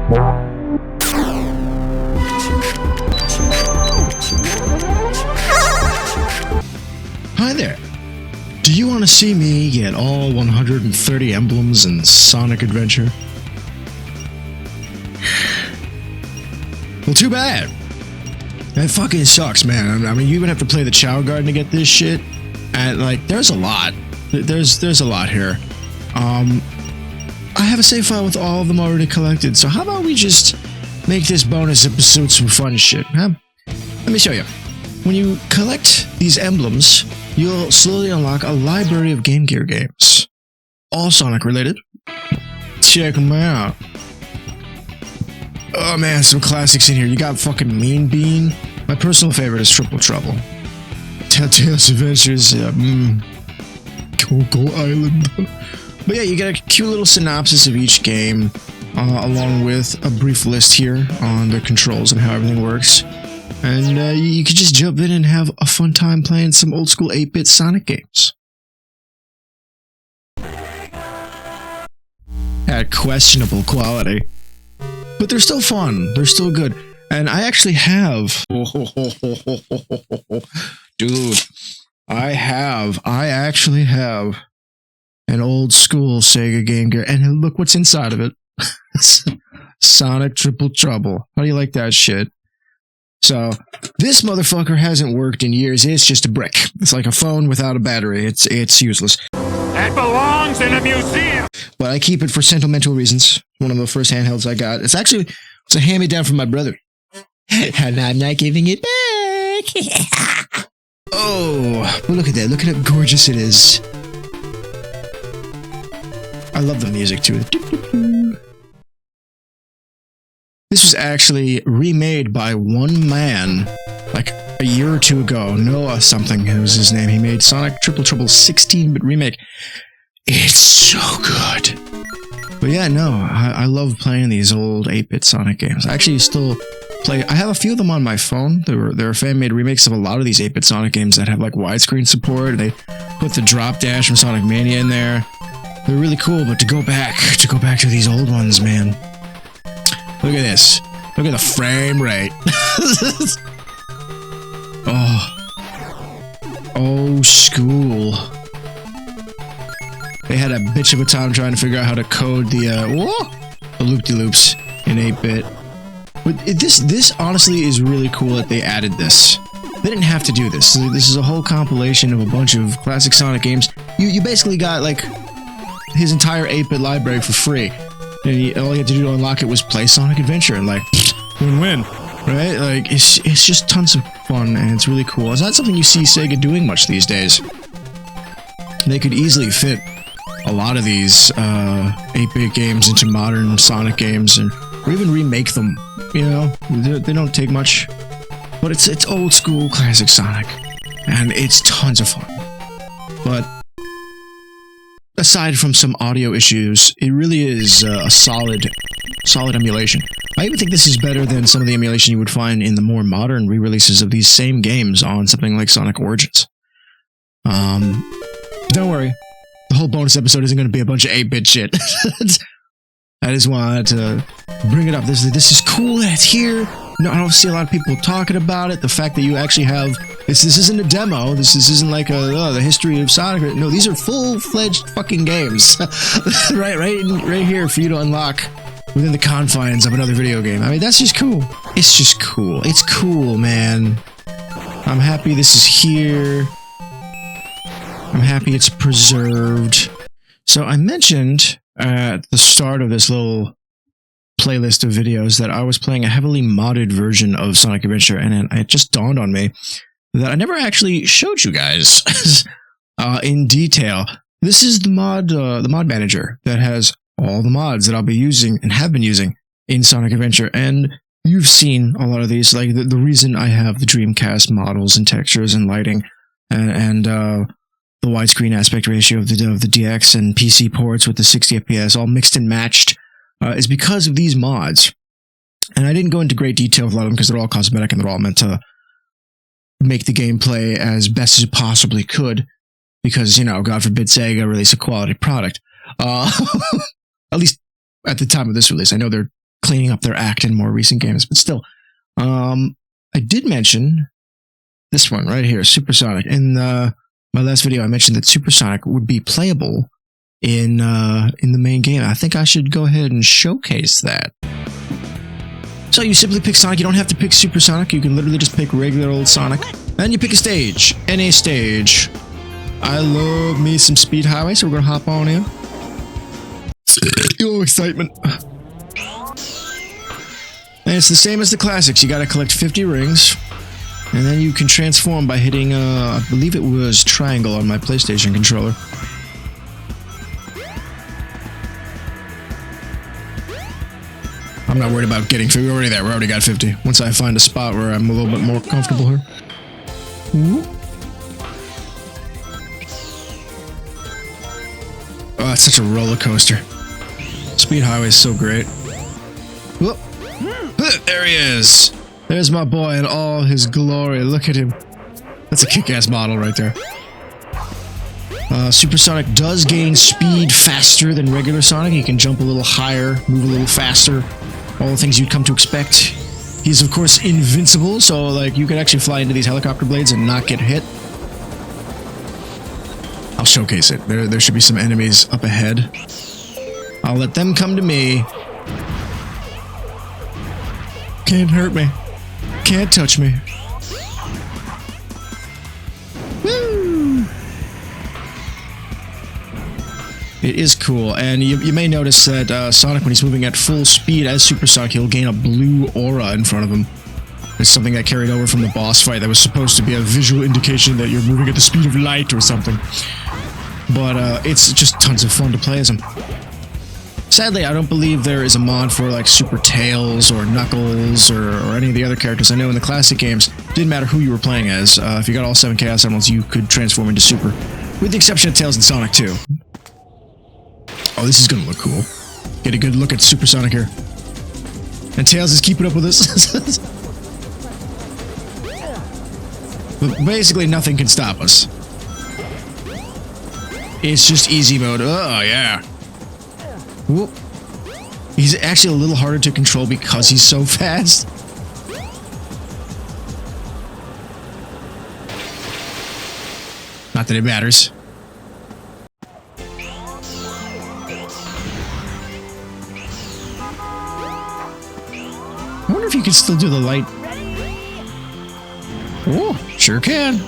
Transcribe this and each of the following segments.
Hi there. Do you want to see me get all 130 emblems in Sonic Adventure? Well, too bad. That fucking sucks, man. I mean, you even have to play the Chao Garden to get this shit. And, like, there's a lot. There's a lot here. I have a save file with all of them already collected, so how about we just make this bonus episode some fun shit, huh? Let me show you. When you collect these emblems, you'll slowly unlock a library of Game Gear games. All Sonic related. Check them out. Oh man, some classics in here. You got fucking Mean Bean. My personal favorite is Triple Trouble. Telltale's Adventures, Coco Island. But yeah, you get a cute little synopsis of each game, along with a brief list here on the controls and how everything works. And you could just jump in and have a fun time playing some old school 8-bit Sonic games. At questionable quality. But they're still fun. They're still good. And I actually have... Dude. I actually have an old school Sega Game Gear. And look what's inside of it. Sonic Triple Trouble. How do you like that shit? So, this motherfucker hasn't worked in years. It's just a brick. It's like a phone without a battery. It's useless. That belongs in a museum! But I keep it for sentimental reasons. One of the first handhelds I got. It's a hand-me-down from my brother. And I'm not giving it back. Oh, but look at that. Look at how gorgeous it is. I love the music to it. This was actually remade by one man, like a year or two ago. Noah something was his name. He made Sonic Triple Trouble 16-bit remake. It's so good. But yeah, no, I love playing these old 8-bit Sonic games. I actually still play. I have a few of them on my phone. There are fan-made remakes of a lot of these 8-bit Sonic games that have like widescreen support. They put the drop dash from Sonic Mania in there. They're really cool. But to go back to these old ones, man. Look at this. Look at the frame rate. Oh, school. They had a bitch of a time trying to figure out how to code the loop-de-loops in 8-bit. But this honestly is really cool that they added this. They didn't have to do this. This is a whole compilation of a bunch of classic Sonic games. You basically got, like, his entire 8-bit library for free. And all you had to do to unlock it was play Sonic Adventure, and like, win-win, right? Like, it's just tons of fun, and it's really cool. It's not something you see Sega doing much these days. They could easily fit a lot of these 8-bit games into modern Sonic games, or even remake them, you know? They don't take much. But it's old school classic Sonic, and it's tons of fun. But aside from some audio issues, it really is a solid emulation. I even think this is better than some of the emulation you would find in the more modern re-releases of these same games on something like Sonic Origins. Don't worry, the whole bonus episode isn't going to be a bunch of 8-bit shit. I just wanted to bring it up. This is cool that it's here. No, I don't see a lot of people talking about it. The fact that you actually have this isn't a demo. This isn't like the history of Sonic. No, these are full-fledged fucking games, right here for you to unlock within the confines of another video game. I mean, that's just cool. It's just cool. It's cool, man. I'm happy this is here. I'm happy it's preserved. So I mentioned at the start of this little playlist of videos that I was playing a heavily modded version of Sonic Adventure, and it just dawned on me that I never actually showed you guys in detail. This is the mod manager that has all the mods that I'll be using and have been using in Sonic Adventure, and you've seen a lot of these. Like the reason I have the Dreamcast models and textures and lighting and the widescreen aspect ratio of the DX and PC ports with the 60 FPS all mixed and matched is because of these mods. And I didn't go into great detail with a lot of them because they're all cosmetic and they're all meant to make the gameplay as best as it possibly could, because, you know, God forbid Sega release a quality product. At least at the time of this release. I know they're cleaning up their act in more recent games. But still, I did mention this one right here, Supersonic. In my last video, I mentioned that Supersonic would be playable in the main game. I think I should go ahead and showcase that. So you simply pick Sonic. You don't have to pick Supersonic. You can literally just pick regular old Sonic. And you pick a stage. Any stage. I love me some Speed Highway, so we're going to hop on in. Oh, excitement. And it's the same as the classics. You got to collect 50 rings. And then you can transform by hitting, I believe it was triangle on my PlayStation controller. I'm not worried about getting 50. We're already there. We already got 50. Once I find a spot where I'm a little bit more comfortable here. Whoop. Oh, it's such a roller coaster. Speed Highway is so great. Whoop. There he is. There's my boy in all his glory. Look at him. That's a kick-ass model right there. Supersonic does gain speed faster than regular Sonic. He can jump a little higher, move a little faster. All the things you'd come to expect. He's, of course, invincible, so like you could actually fly into these helicopter blades and not get hit. I'll showcase it. There should be some enemies up ahead. I'll let them come to me. Can't hurt me. Can't touch me. Woo! It is cool, and you may notice that Sonic, when he's moving at full speed as Supersonic, he'll gain a blue aura in front of him. It's something that carried over from the boss fight that was supposed to be a visual indication that you're moving at the speed of light or something. But it's just tons of fun to play as him. Sadly, I don't believe there is a mod for like Super Tails or Knuckles or any of the other characters. I know in the classic games, it didn't matter who you were playing as. If you got all 7 Chaos Emeralds, you could transform into Super. With the exception of Tails and Sonic 2. Oh, this is gonna look cool. Get a good look at Supersonic here. And Tails is keeping up with us. But basically, nothing can stop us. It's just easy mode. Oh, yeah. Whoop. He's actually a little harder to control because he's so fast. Not that it matters. I wonder if you can still do the light. Oh, sure can.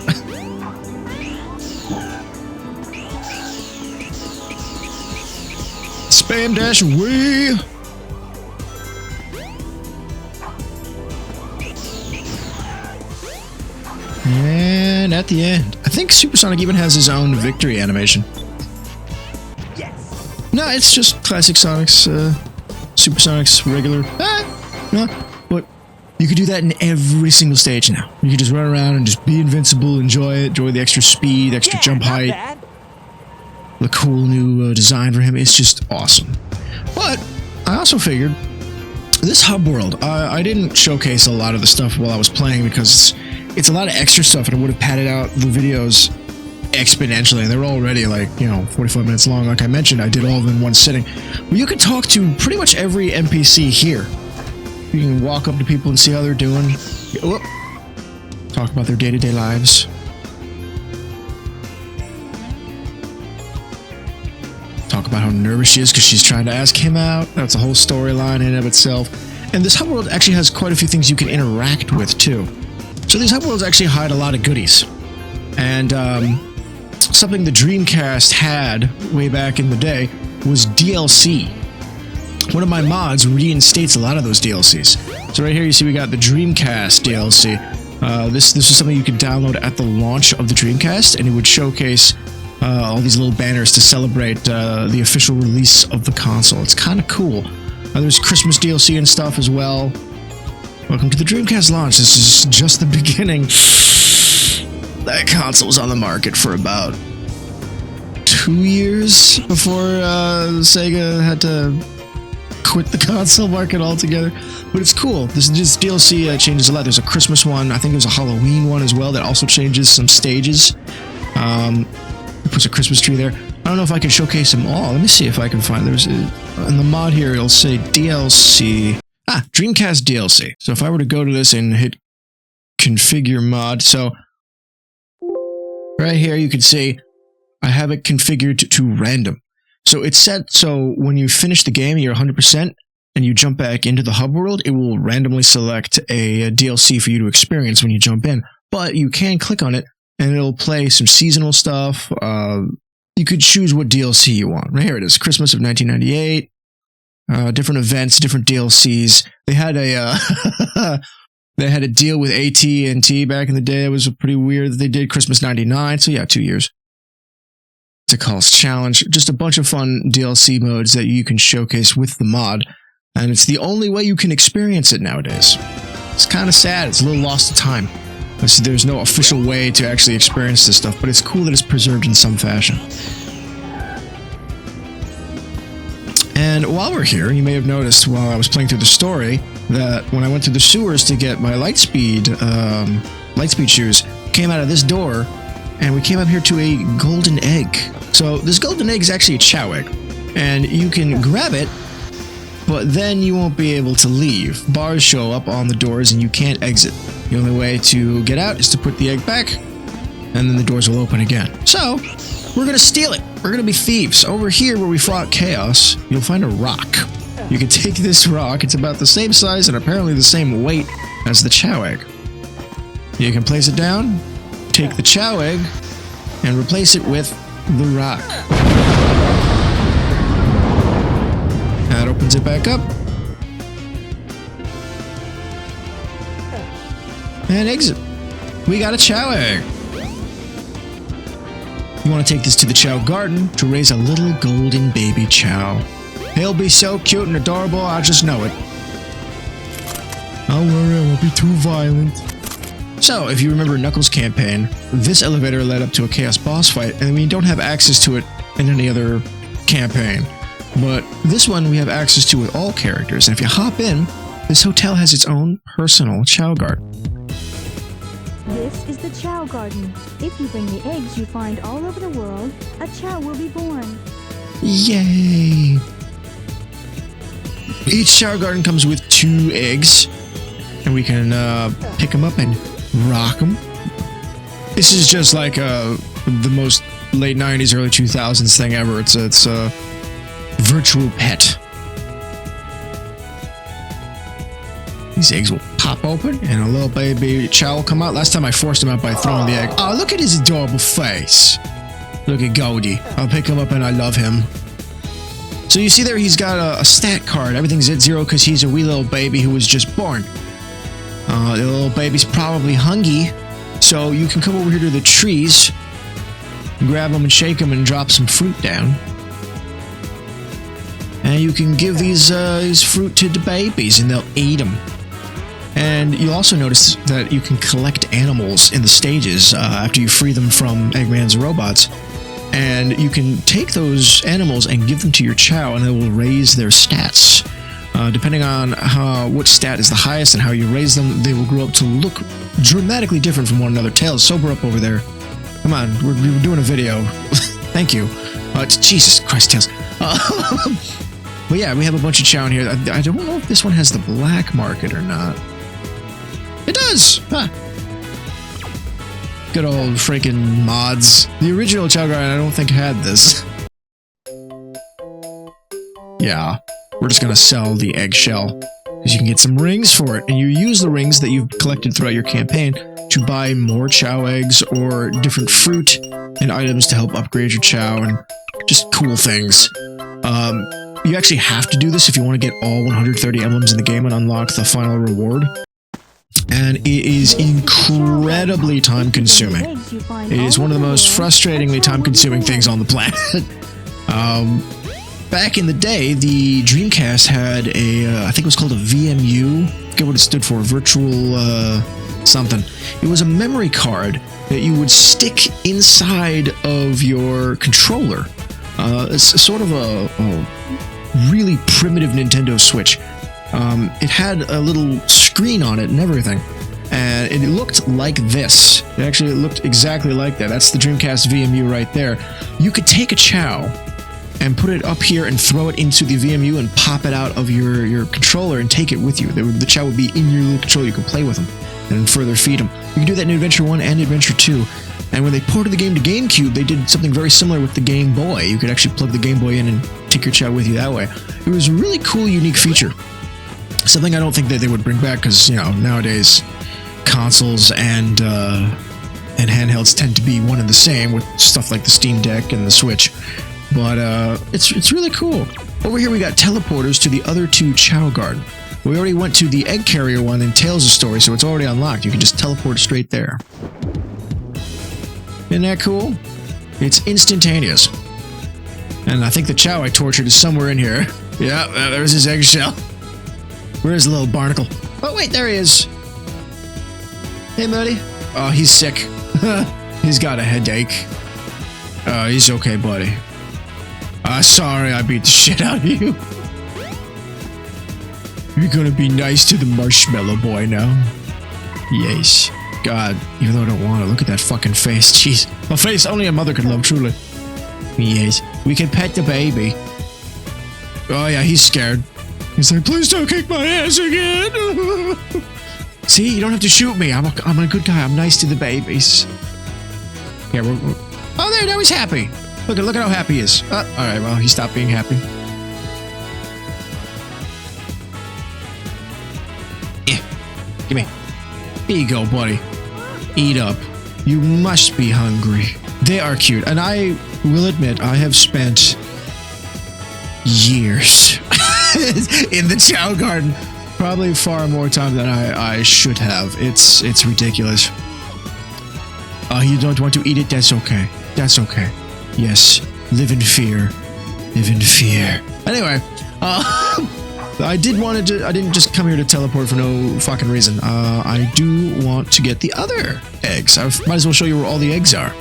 Spam dash away. And at the end, I think Supersonic even has his own victory animation. Yes. No, it's just classic Sonic's, Supersonic's regular. No, but you could do that in every single stage now. You could just run around and just be invincible, enjoy it, enjoy the extra speed, extra jump height. The cool new design for him is just awesome. But I also figured this hub world, I didn't showcase a lot of the stuff while I was playing because it's a lot of extra stuff and it would have padded out the videos exponentially. And they're already like, 45 minutes long. Like I mentioned, I did all of them in one sitting. But you can talk to pretty much every NPC here. You can walk up to people and see how they're doing. Talk about their day-to-day lives. Talk about how nervous she is because she's trying to ask him out. That's a whole storyline in and of itself. And this hub world actually has quite a few things you can interact with too. So these hub worlds actually hide a lot of goodies. And something the Dreamcast had way back in the day was DLC. One of my mods reinstates a lot of those DLCs. So right here you see we got the Dreamcast DLC. This is something you could download at the launch of the Dreamcast, and it would showcase all these little banners to celebrate the official release of the console. It's kind of cool. There's Christmas DLC and stuff as well. Welcome to the Dreamcast launch. This is just the beginning. That console was on the market for about 2 years before Sega had to quit the console market altogether. But it's cool. This DLC changes a lot. There's a Christmas one. I think there's a Halloween one as well that also changes some stages. It puts a Christmas tree there. I don't know if I can showcase them all. Let me see if I can find. There's in the mod here. It'll say DLC. Dreamcast DLC. So if I were to go to this and hit configure mod, so right here you can see I have it configured to random. So it's set so when you finish the game, you're 100%, and you jump back into the hub world, it will randomly select a DLC for you to experience when you jump in. But you can click on it, and it'll play some seasonal stuff. You could choose what DLC you want. Right here it is, Christmas of 1998. Different events, different DLCs. They had a they had a deal with AT&T back in the day. It was pretty weird that they did Christmas 99. So yeah, 2 years. It's a Calls Challenge. Just a bunch of fun DLC modes that you can showcase with the mod. And it's the only way you can experience it nowadays. It's kind of sad. It's a little lost to time. There's no official way to actually experience this stuff, but it's cool that it's preserved in some fashion. And while we're here, you may have noticed while I was playing through the story that when I went through the sewers to get my Lightspeed shoes, came out of this door, and we came up here to a golden egg. So this golden egg is actually a Chao egg, and you can grab it, but then you won't be able to leave. Bars show up on the doors and you can't exit. The only way to get out is to put the egg back, and then the doors will open again. So, we're gonna steal it. We're gonna be thieves. Over here where we fought Chaos, you'll find a rock. You can take this rock, it's about the same size and apparently the same weight as the Chao egg. You can place it down, take the Chao egg, and replace it with the rock. That opens it back up. And exit. We got a Chao egg. You want to take this to the Chao garden to raise a little golden baby Chao. He'll be so cute and adorable, I just know it. Don't worry, I won't be too violent. So, if you remember Knuckles' campaign, this elevator led up to a Chaos boss fight, and we don't have access to it in any other campaign. But this one we have access to with all characters, and if you hop in, this hotel has its own personal Chao garden. This is the Chao garden. If you bring the eggs you find all over the world, a Chao will be born. Yay! Each Chao garden comes with 2 eggs, and we can pick them up and rock them. This is just like the most late 90s, early 2000s thing ever. It's a virtual pet. These eggs will pop open, and a little baby Chao will come out. Last time I forced him out by throwing the egg. Oh, look at his adorable face. Look at Goldie. I'll pick him up and I love him. So you see there he's got a stat card. Everything's at 0 because he's a wee little baby who was just born. The little baby's probably hungry. So you can come over here to the trees, grab them and shake them and drop some fruit down. And you can give these fruit to the babies and they'll eat them. And you'll also notice that you can collect animals in the stages after you free them from Eggman's robots. And you can take those animals and give them to your Chao, and they will raise their stats. Depending on what stat is the highest and how you raise them, they will grow up to look dramatically different from one another. Tails, sober up over there. Come on, we're doing a video. Thank you. Jesus Christ, Tails. But yeah, we have a bunch of Chao in here. I don't know if this one has the black market or not. It does! Huh. Good old freaking mods. The original Chao garden I don't think had this. Yeah, we're just gonna sell the eggshell, because you can get some rings for it, and you use the rings that you've collected throughout your campaign to buy more Chao eggs or different fruit and items to help upgrade your Chao and just cool things. You actually have to do this if you want to get all 130 emblems in the game and unlock the final reward. And it is incredibly time-consuming. It is one of the most frustratingly time-consuming things on the planet. Back in the day, the Dreamcast had I think it was called a VMU. I forget what it stood for, virtual something. It was a memory card that you would stick inside of your controller. It's sort of a really primitive Nintendo Switch. It had a little screen on it and everything, and it looked like this. It actually looked exactly like that. That's the Dreamcast VMU right there. You could take a Chao, and put it up here and throw it into the VMU and pop it out of your controller and take it with you. The Chao would be in your little controller. You can play with them and further feed them. You can do that in Adventure 1 and Adventure 2. And when they ported the game to GameCube, they did something very similar with the Game Boy. You could actually plug the Game Boy in and take your Chao with you that way. It was a really cool, unique feature. Something I don't think that they would bring back because, you know, nowadays consoles and handhelds tend to be one and the same with stuff like the Steam Deck and the Switch. But it's really cool. Over here we got teleporters to the other two Chao Garden. We already went to the egg carrier one in Tales' story, so it's already unlocked. You can just teleport straight there. Isn't that cool? It's instantaneous. And I think the Chao I tortured is somewhere in here. Yeah, there's his eggshell. Where's the little barnacle? Oh wait, there he is. Hey buddy. Oh, he's sick. He's got a headache. He's okay, buddy. Sorry I beat the shit out of you. You're gonna be nice to the marshmallow boy now. Yes. God, even though I don't want to, look at that fucking face. Jeez. A face only a mother could love, truly. Yes. We can pet the baby. Oh yeah, he's scared. He's like, please don't kick my ass again. See, you don't have to shoot me. I'm a good guy. I'm nice to the babies. Yeah, we're oh, there, now he's happy. Look at how happy he is. All right, well, he stopped being happy. Yeah, give me. Here you go, buddy. Eat up. You must be hungry. They are cute, and I will admit I have spent years in the Chao Garden. Probably far more time than I should have. It's ridiculous. You don't want to eat it? That's okay. That's okay. Yes. Live in fear. Live in fear. Anyway, I didn't just come here to teleport for no fucking reason. I do want to get the other eggs. I might as well show you where all the eggs are.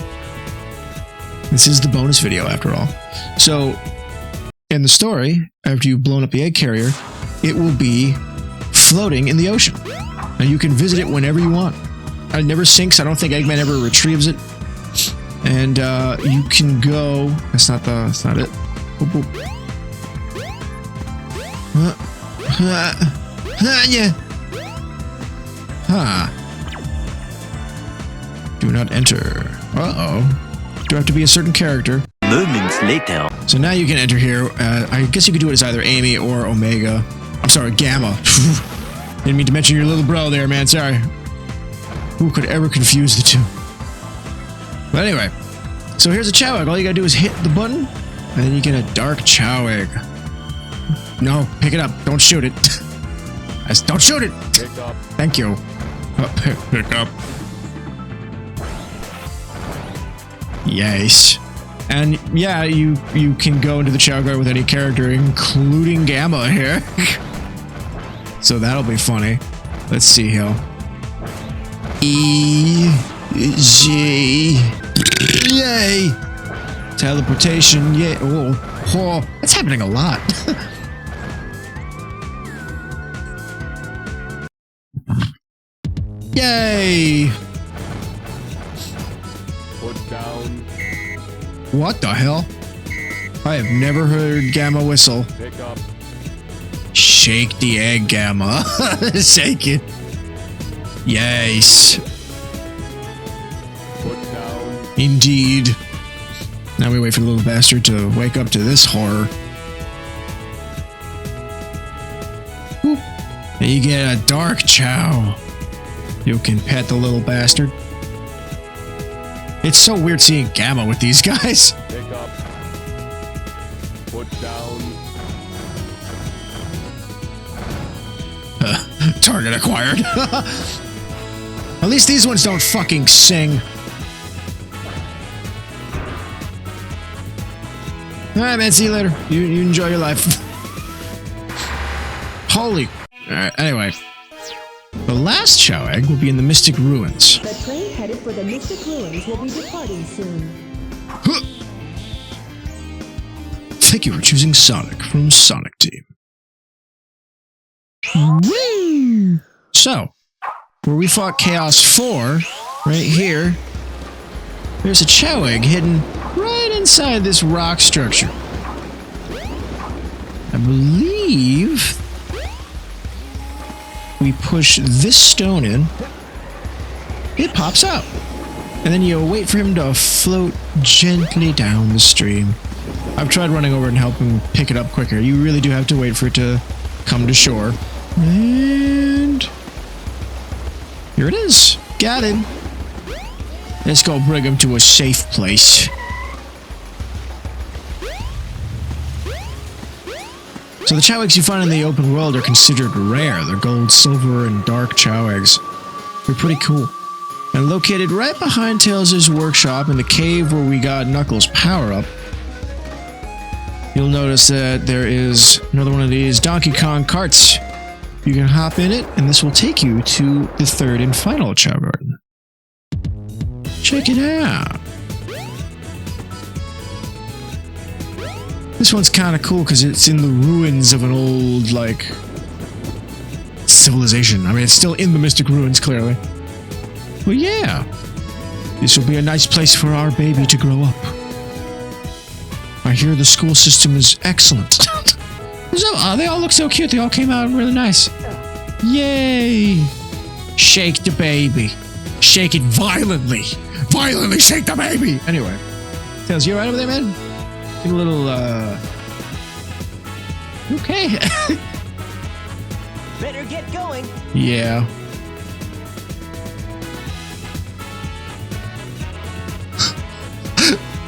This is the bonus video after all. So, in the story, after you've blown up the egg carrier, it will be floating in the ocean. And you can visit it whenever you want. It never sinks. I don't think Eggman ever retrieves it. And you can go. That's not it. Boop, boop. Yeah. Huh. Do not enter. Uh-oh. Do I have to be a certain character? Moments later. So now you can enter here. I guess you could do it as either Amy or Omega. I'm sorry, Gamma. Didn't mean to mention your little bro there, man. Sorry. Who could ever confuse the two? But anyway, so here's a Chao egg. All you gotta do is hit the button, and then you get a dark Chao egg. No, pick it up. Don't shoot it. Don't shoot it. Pick up. Thank you. Pick up. Yes. And yeah, you can go into the Chao Garden with any character, including Gamma here. So that'll be funny. Let's see here. E G. Yay! Teleportation. Yay! Oh, that's happening a lot. Yay! Put down. What the hell? I have never heard Gamma whistle. Pick up. Shake the egg, Gamma. Shake it. Yes. Put down. Indeed. Now we wait for the little bastard to wake up to this horror. Boop. And you get a dark Chao. You can pet the little bastard. It's so weird seeing Gamma with these guys. Pick up. Put down. Target acquired. At least these ones don't fucking sing. Alright, man, see you later. You enjoy your life. Holy. Alright, anyway. The last Chao egg will be in the Mystic Ruins. The train headed for the Mystic Ruins will be departing soon. Thank you for choosing Sonic from Sonic Team. Woo! So, where we fought Chaos 4, right here, there's a Chao egg hidden right inside this rock structure. I believe we push this stone in. It pops out. And then you wait for him to float gently down the stream. I've tried running over and helping him pick it up quicker. You really do have to wait for it to come to shore. And here it is. Got him. Let's go bring him to a safe place. So the Chao eggs you find in the open world are considered rare. They're gold, silver, and dark Chao eggs. They're pretty cool. And located right behind Tails' workshop in the cave where we got Knuckles' power-up, you'll notice that there is another one of these Donkey Kong carts. You can hop in it, and this will take you to the third and final Chao Garden. Check it out. This one's kind of cool because it's in the ruins of an old, like, civilization. I mean, it's still in the Mystic Ruins, clearly. Well, yeah. This will be a nice place for our baby to grow up. I hear the school system is excellent. So, they all look so cute. They all came out really nice. Yay! Shake the baby. Shake it violently. Violently shake the baby! Anyway. Tails, you alright over there, man? Get a little, okay. Better get going. Yeah.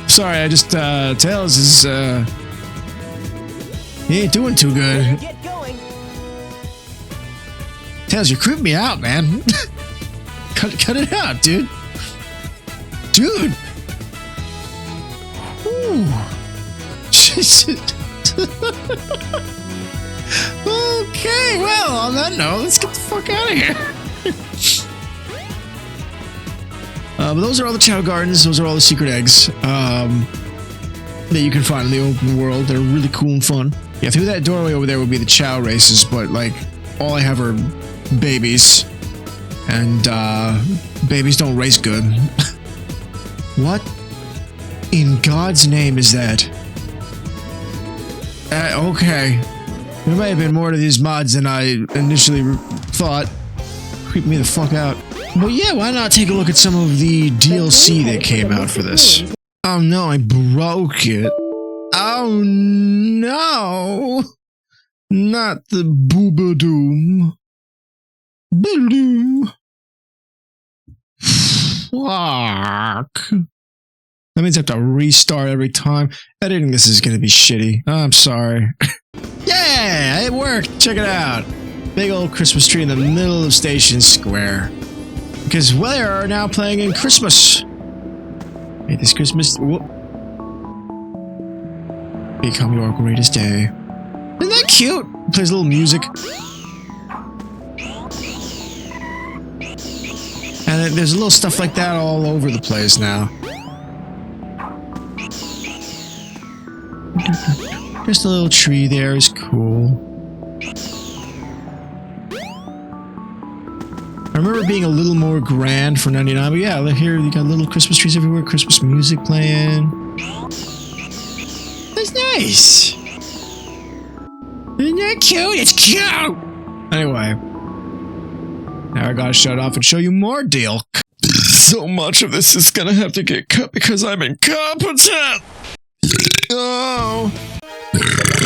Sorry, I just, Tails is, he ain't doing too good. Better get going. Tails, you're creeping me out, man. Cut it out, dude. Dude. Ooh. Jesus. Okay, well, on that note, let's get the fuck out of here. But those are all the Chao Gardens. Those are all the secret eggs that you can find in the open world. They're really cool and fun. Yeah, through that doorway over there would be the Chao races, but, like, all I have are babies. And, babies don't race good. What in God's name is that? Okay. There may have been more to these mods than I initially thought. Creep me the fuck out. But yeah, why not take a look at some of the DLC that came out for this? Oh no, I broke it. Oh no! Not the Boobadoom. Boobadoom. Fuck. That means I have to restart every time. Editing this is gonna be shitty. I'm sorry. Yeah, it worked. Check it out. Big old Christmas tree in the middle of Station Square. Because we are now playing in Christmas. Hey, this Christmas. Whoop. Become your greatest day. Isn't that cute? Plays a little music. And there's little stuff like that all over the place now. Just a little tree there is cool. I remember being a little more grand for 99, but yeah, look here, you got little Christmas trees everywhere, Christmas music playing. That's nice. Isn't that cute? It's cute! Anyway. Now I gotta shut off and show you more deal. So much of this is gonna have to get cut because I'm incompetent! Oh,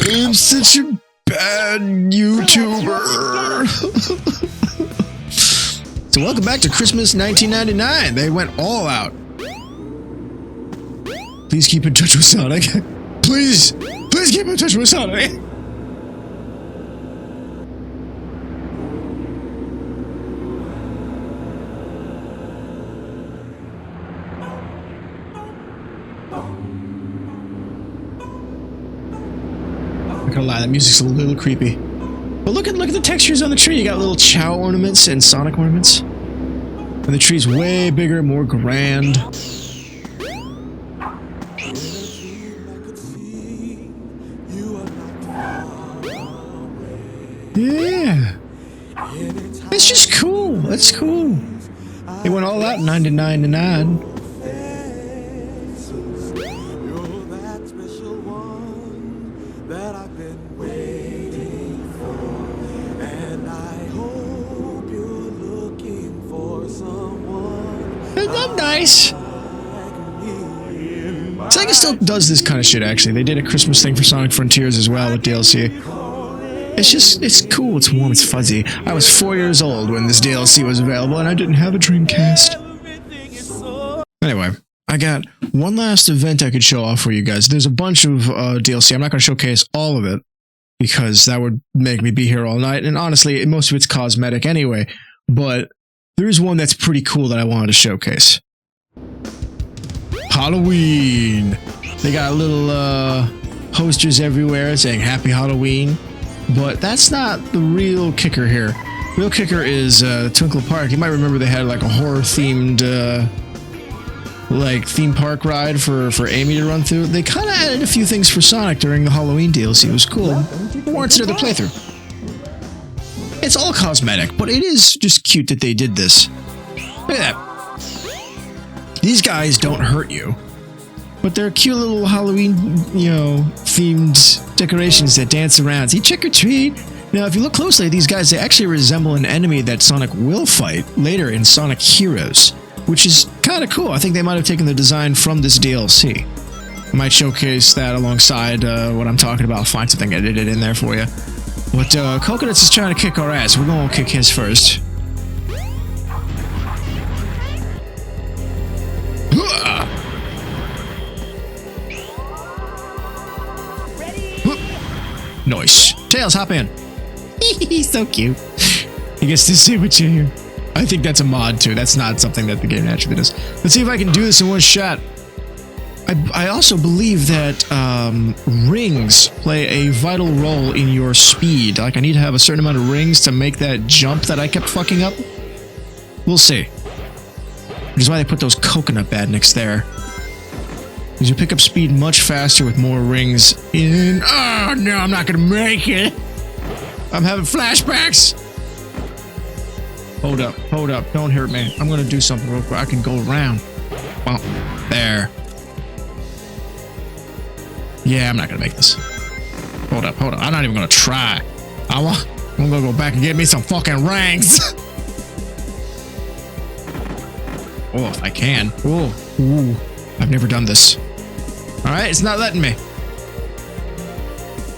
I'm such a bad YouTuber. So welcome back to Christmas 1999. They went all out. Please keep in touch with Sonic. Please keep in touch with Sonic. I'm not gonna lie, that music's a little creepy. But look at the textures on the tree. You got little Chao ornaments and Sonic ornaments. And the tree's way bigger, more grand. Yeah. It's just cool. That's cool. They went all out in 99 to 9. You're that special one that I've been waiting. Nice. Sega still does this kind of shit, actually. They did a Christmas thing for Sonic Frontiers as well with DLC. It's cool, it's warm, it's fuzzy. I was 4 years old when this DLC was available, and I didn't have a Dreamcast. Anyway, I got one last event I could show off for you guys. There's a bunch of DLC. I'm not going to showcase all of it, because that would make me be here all night, and honestly, most of it's cosmetic anyway. But there's one that's pretty cool that I wanted to showcase. Halloween! They got little posters everywhere saying Happy Halloween. But that's not the real kicker here. Real kicker is Twinkle Park. You might remember they had like a horror-themed like theme park ride for Amy to run through. They kind of added a few things for Sonic during the Halloween DLC. It was cool. Warrants another playthrough. It's all cosmetic, but it is just cute that they did this. Look at that. These guys don't hurt you, but they're cute little Halloween, themed decorations that dance around. See, trick or treat. Now, if you look closely at these guys, they actually resemble an enemy that Sonic will fight later in Sonic Heroes, which is kind of cool. I think they might have taken the design from this DLC. I might showcase that alongside what I'm talking about. I'll find something edited in there for you. But Coconuts is trying to kick our ass. We're going to kick his first. Nice. Tails, hop in. He's so cute. He gets to see what you hear. I think that's a mod too. That's not something that the game naturally does. Let's see if I can do this in one shot. I also believe that rings play a vital role in your speed. Like, I need to have a certain amount of rings to make that jump that I kept fucking up. We'll see. Which is why they put those coconut badniks there. Because you pick up speed much faster with more rings in. Oh no, I'm not gonna make it. I'm having flashbacks. Hold up, don't hurt me. I'm gonna do something real quick. I can go around. Well, there. Yeah, I'm not gonna make this. Hold up. I'm not even gonna try. I'm gonna go back and get me some fucking rings. Oh, if I can. Ooh. I've never done this. Alright, it's not letting me.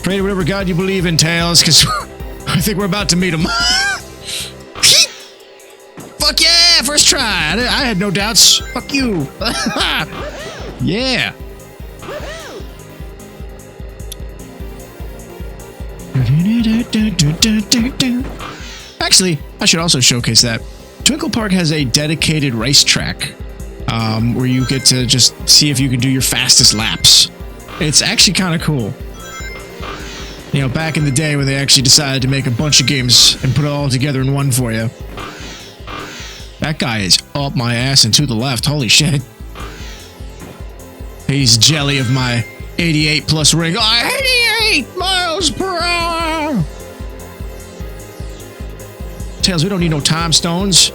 Pray to whatever god you believe in, Tails, because I think we're about to meet him. Fuck yeah! First try! I had no doubts. Fuck you. Yeah. Actually, I should also showcase that. Twinkle Park has a dedicated racetrack. Where you get to just see if you can do your fastest laps. It's actually kind of cool. Back in the day when they actually decided to make a bunch of games and put it all together in one for you. That guy is up my ass and to the left. Holy shit. He's jelly of my 88 plus ring. 88 miles per hour! Tails, we don't need no time stones.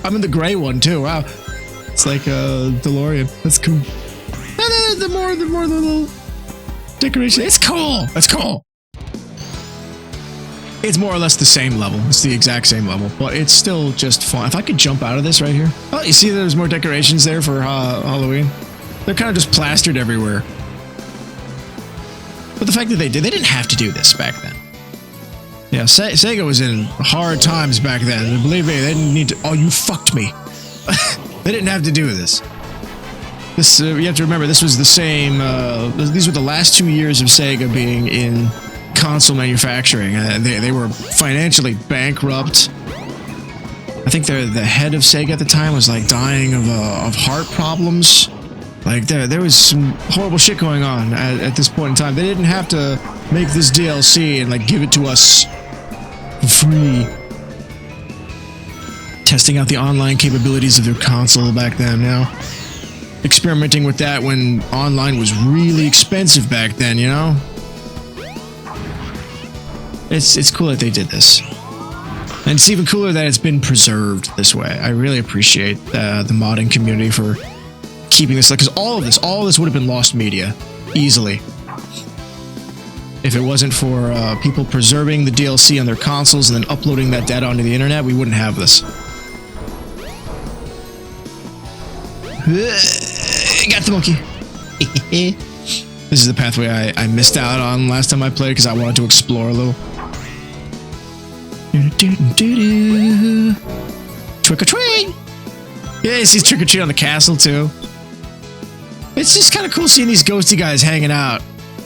I'm in the gray one too. Wow, it's like a DeLorean. That's cool. The more the little decoration. It's cool. That's cool. It's more or less the same level. It's the exact same level, but it's still just fun. If I could jump out of this right here. Oh, you see, there's more decorations there for Halloween. They're kind of just plastered everywhere. But the fact that they didn't have to do this back then. Yeah, Sega was in hard times back then. And believe me, they didn't need to. Oh, you fucked me. They didn't have to do this. This you have to remember, this was the same. These were the last 2 years of Sega being in console manufacturing. They were financially bankrupt. I think the head of Sega at the time was like dying of heart problems. Like there was some horrible shit going on at this point in time. They didn't have to make this DLC and like give it to us for free. Testing out the online capabilities of their console back then. Now, experimenting with that when online was really expensive back then. It's cool that they did this, and it's even cooler that it's been preserved this way. I really appreciate the modding community for keeping this, because all of this would have been lost media easily if it wasn't for people preserving the DLC on their consoles and then uploading that data onto the internet. We wouldn't have this. Got the monkey. This is the pathway I missed out on last time I played because I wanted to explore a little. Trick or treat! Yeah, you see trick or treat on the castle too. It's just kind of cool seeing these ghosty guys hanging out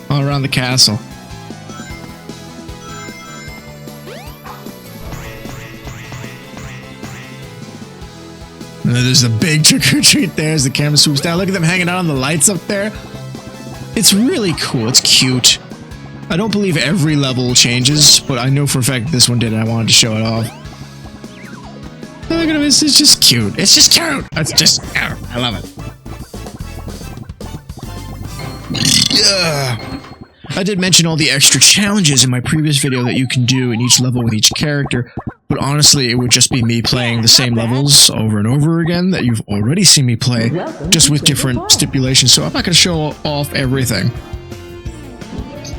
all around the castle. And there's the big trick or treat there as the camera swoops down. Look at them hanging out on the lights up there. It's really cool. It's cute. I don't believe every level changes, but I know for a fact this one did, and I wanted to show it off. Oh, look at him. It's just cute. It's just cute. It's just cute. I love it. Yeah. I did mention all the extra challenges in my previous video that you can do in each level with each character, but honestly, it would just be me playing the same levels over and over again that you've already seen me play, just with different stipulations, so I'm not going to show off everything.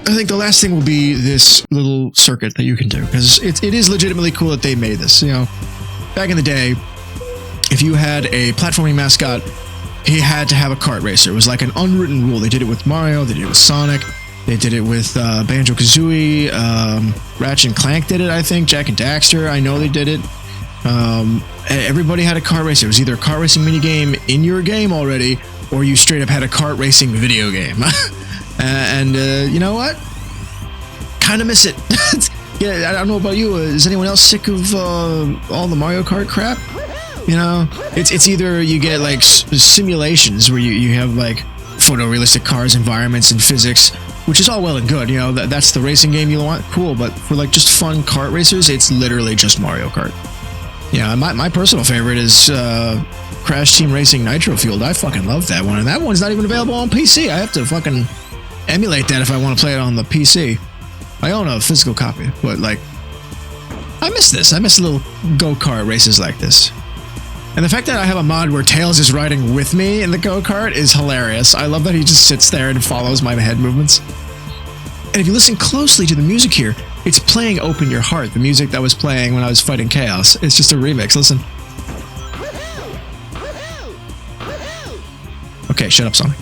I think the last thing will be this little circuit that you can do, because it is legitimately cool that they made this. You know, back in the day, if you had a platforming mascot, he had to have a kart racer. It was like an unwritten rule. They did it with Mario, they did it with Sonic, they did it with Banjo-Kazooie, Ratchet and Clank did it, I think, Jak and Daxter, I know they did it. Everybody had a kart racer. It was either a kart racing minigame in your game already, or you straight up had a kart racing video game. And you know what? Kind of miss it. Yeah, I don't know about you. Is anyone else sick of all the Mario Kart crap? You know, it's either you get like simulations where you have like photorealistic cars, environments, and physics, which is all well and good. You know, that's the racing game you want. Cool, but for like just fun kart racers, it's literally just Mario Kart. Yeah, my personal favorite is Crash Team Racing Nitro Fueled. I fucking love that one, and that one's not even available on PC. I have to fucking emulate that if I want to play it on the PC. I own a physical copy, but like, I miss this. I miss little go-kart races like this. And the fact that I have a mod where Tails is riding with me in the go-kart is hilarious. I love that he just sits there and follows my head movements. And if you listen closely to the music here, it's playing Open Your Heart, the music that was playing when I was fighting Chaos. It's just a remix. Listen. Okay, shut up, Sonic.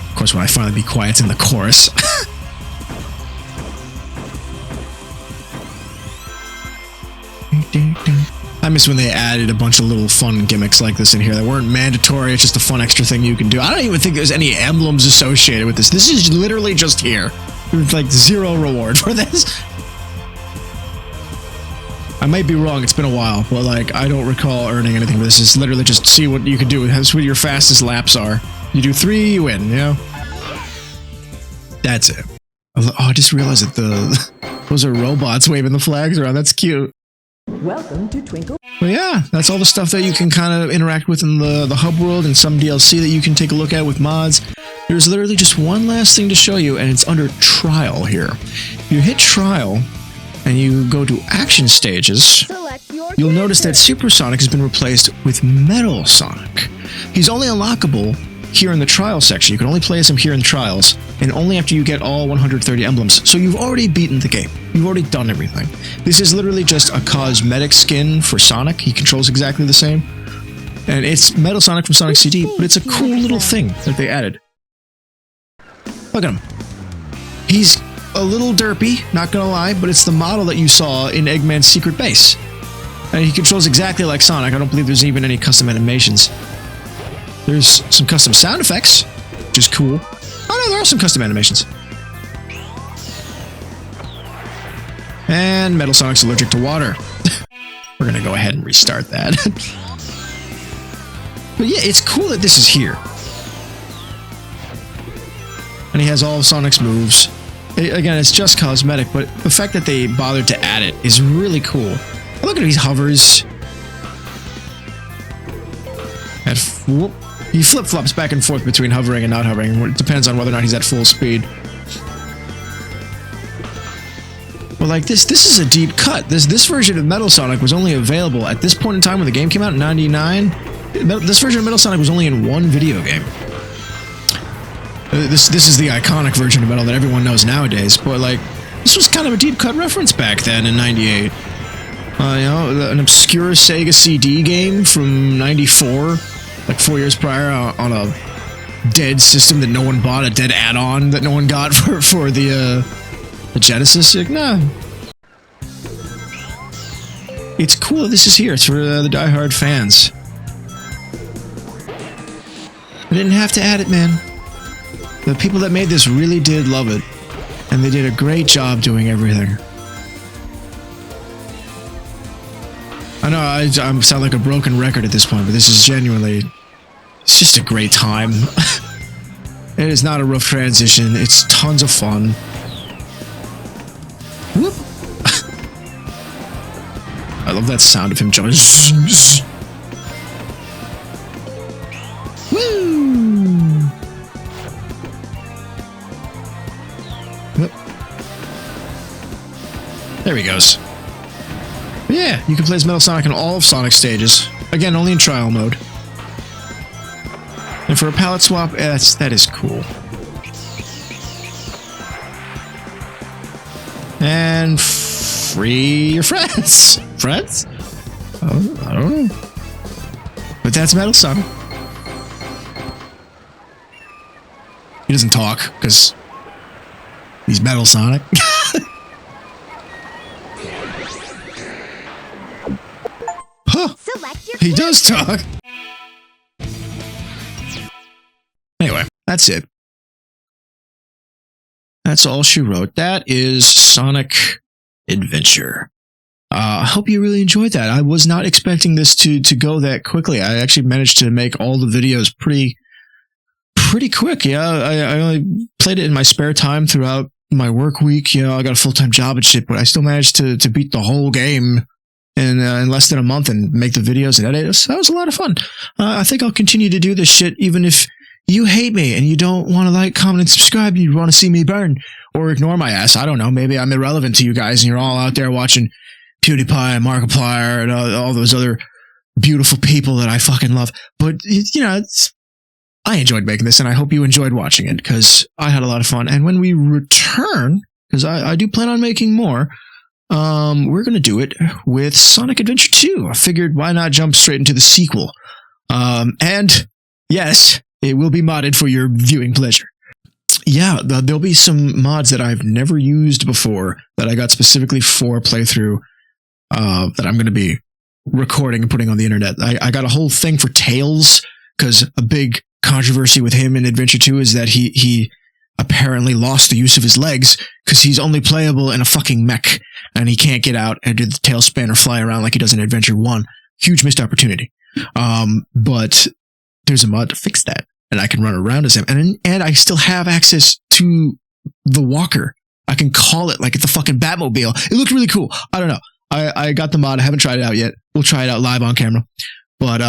Of course, when I finally be quiet, it's in the chorus. I miss when they added a bunch of little fun gimmicks like this in here that weren't mandatory. It's just a fun extra thing you can do. I don't even think there's any emblems associated with this. This is literally just here. There's like zero reward for this. I might be wrong. It's been a while, but like I don't recall earning anything for this. It's literally just see what you can do. That's what your fastest laps are. You do 3, you win. You know. That's it. Oh, I just realized that those are robots waving the flags around. That's cute. Welcome to Twinkle. But yeah, that's all the stuff that you can kind of interact with in the hub world and some DLC that you can take a look at with mods. There's literally just one last thing to show you, and it's under Trial here. You hit Trial, and you go to Action Stages. You'll notice that Super Sonic has been replaced with Metal Sonic. He's only unlockable here in the Trial section. You can only play as him here in Trials, and only after you get all 130 emblems. So you've already beaten the game. You've already done everything. This is literally just a cosmetic skin for Sonic. He controls exactly the same. And it's Metal Sonic from Sonic CD, but it's a cool little thing that they added. Look at him. He's a little derpy, not gonna lie, but it's the model that you saw in Eggman's secret base. And he controls exactly like Sonic. I don't believe there's even any custom animations. There's some custom sound effects, which is cool. Oh no, there are some custom animations. And Metal Sonic's allergic to water. We're gonna go ahead and restart that. But yeah, it's cool that this is here. And he has all of Sonic's moves. Again, it's just cosmetic, but the fact that they bothered to add it is really cool. Look at him, he hovers. And whoop. He flip-flops back and forth between hovering and not hovering. It depends on whether or not he's at full speed. Well, like this is a deep cut. This version of Metal Sonic was only available at this point in time when the game came out in '99. This version of Metal Sonic was only in one video game. This is the iconic version of metal that everyone knows nowadays, but like this was kind of a deep cut reference back then in '98. You know, an obscure Sega CD game from '94, like 4 years prior, on a dead system that no one bought, a dead add-on that no one got for the Genesis. Like, nah. It's cool that this is here. It's for the diehard fans. I didn't have to add it, man. The people that made this really did love it, and they did a great job doing everything. I know I sound like a broken record at this point, but this is genuinely, it's just a great time. It is not a rough transition. It's tons of fun. Whoop. I love that sound of him jumping. Woo! Whoop. There he goes. But yeah, you can play as Metal Sonic in all of Sonic stages. Again, only in trial mode. And for a palette swap, that is cool. And free your friends. Friends? Oh, I don't know. But that's Metal Sonic. He doesn't talk, because he's Metal Sonic. Huh. He does talk. Anyway, that's it. That's all she wrote. That is Sonic Adventure. I hope you really enjoyed that. I was not expecting this to go that quickly. I actually managed to make all the videos pretty quick. Yeah, I only played it in my spare time throughout my work week. You know, I got a full-time job and shit, but I still managed to beat the whole game in less than a month and make the videos and edit it. So that was a lot of fun. I think I'll continue to do this shit even if you hate me and you don't want to like, comment, and subscribe. You want to see me burn or ignore my ass. I don't know. Maybe I'm irrelevant to you guys and you're all out there watching PewDiePie and Markiplier and all those other beautiful people that I fucking love. But, you know, I enjoyed making this and I hope you enjoyed watching it because I had a lot of fun. And when we return, because I do plan on making more, we're going to do it with Sonic Adventure 2. I figured why not jump straight into the sequel. And yes, it will be modded for your viewing pleasure. Yeah, there'll be some mods that I've never used before that I got specifically for playthrough that I'm going to be recording and putting on the internet. I got a whole thing for Tails because a big controversy with him in Adventure 2 is that he apparently lost the use of his legs because he's only playable in a fucking mech and he can't get out and do the tail spin or fly around like he does in Adventure 1. Huge missed opportunity. But there's a mod to fix that and I can run around as him and I still have access to the walker. I can call it like it's a fucking Batmobile. It looked really cool. I don't know. I got the mod. I haven't tried it out yet. We'll try it out live on camera. But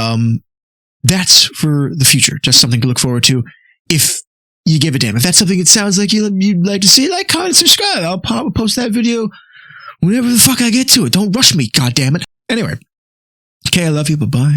that's for the future. Just something to look forward to if you give a damn. If that's something that sounds like you'd like to see, like, comment, subscribe. I'll post that video whenever the fuck I get to it. Don't rush me, goddammit. Anyway. Okay, I love you. Bye-bye.